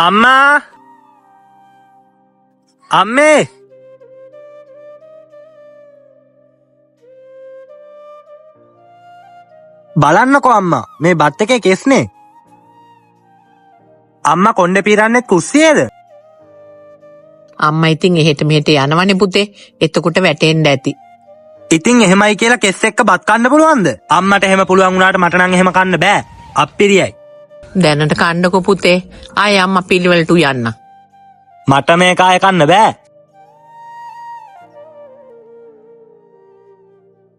අම්මා අම්මේ බලන්නකෝ අම්මා මේ බත් එකේ කෙස්නේ. අම්මා කොණ්ඩේ පීරන්නෙත් කුස්සියේද? අම්මා ඉතින් එහෙට මෙහෙට යනවනේ පුතේ. එතකොට වැටෙන්න ඇති. ඉතින් එහෙමයි කියලා කෙස් එක්ක බත් කන්න පුළුවන්ද? අම්මට එහෙම පුළුවන් වුණාට මට නම් එහෙම කන්න බෑ. අප්පිරියයි. දැනට කන්නකෝ පුතේ. ආයෙ අම්මා පිළිවෙලට යන්න. මට මේක ආයෙ කන්න බෑ.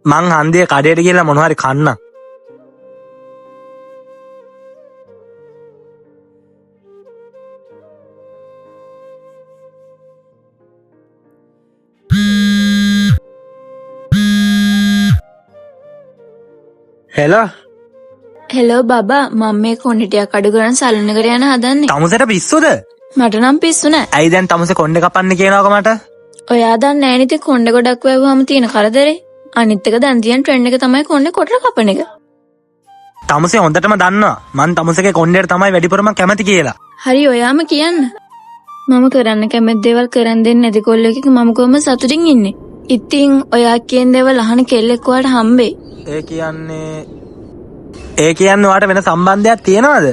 මං හන්දියේ කඩේට ගිහලා මොනවා හරි කන්න. හෙලෝ බබා මම මේ කොණ්ඩේ ටිකක් අඩු කරන් සලුන් එකට යන්න හදන්නේ. තමුසේට පිස්සුද? මට නම් පිස්සු නෑ. ඇයි දැන් තමුසේ කොණ්ඩේ කපන්න කියනවක මට? ඔයා දන්නේ නෑ නේ කොණ්ඩේ ගොඩක් වැවුවාම තියෙන කරදරේ. අනිත් එක දැන් තියෙන ට්‍රෙන්ඩ් එක තමයි කොණ්ඩේ කොටර කපන එක. තමුසේ හොඳටම දන්නවා මං තමුසේගේ කොණ්ඩේට තමයි වැඩිපුරම කැමති කියලා. හරි ඔයාම කියන්න. මම කරන්න කැමති දේවල් කරන් දෙන්නේ නැති කොල්ලෙක් එක්ක මම කොහොම සතුටින් ඉන්නේ. ඉතින් ඔයා කියන දේවල් අහන කෙල්ලෙක් ඔයාට හම්බෙයි. ඒ කියන්නේ ඔයාට වෙන සම්බන්ධයක් තියෙනවද?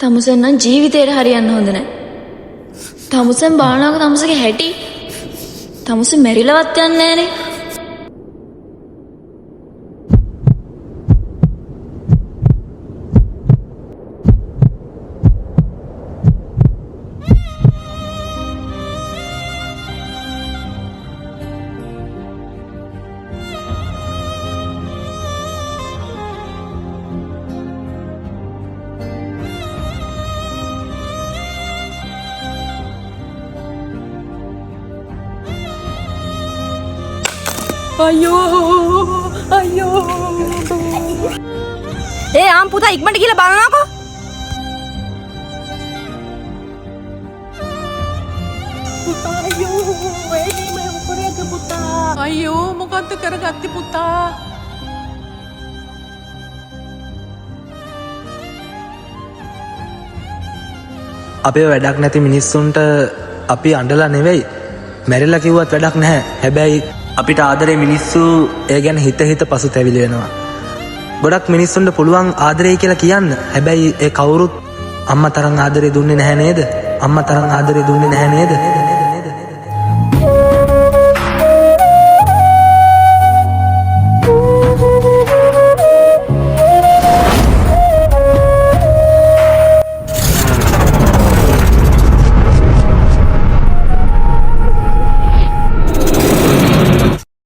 තමුසෙන් නම් ජීවිතේට හරියන්න හොඳ නැහැ. තමුසෙන් බානවක තමුසගේ හැටි. තමුසෙ මෙරිලවත් යන්නේ නැහනේ. අයියෝ ආම් පුතා ඉක්මනට ගිහලා බලනකො. පුතා අයියෝ මොකද්ද කරගත්තේ පුතා? අපේ වැඩක් නැති මිනිස්සුන්ට අපි අඬලා නෙවෙයි මැරිලා කිව්වත් වැඩක් නැහැ. හැබැයි අපිට ආදරේ මිනිස්සු ඒ ගැන හිත පසුතැවිලි වෙනවා. ගොඩක් මිනිස්සුන්ට පුළුවන් ආදරේ කියලා කියන්න. හැබැයි ඒ කවුරුත් අම්මා තරම් ආදරේ දුන්නේ නැහැ නේද? අම්මා තරම් ආදරේ දුන්නේ නැහැ නේද?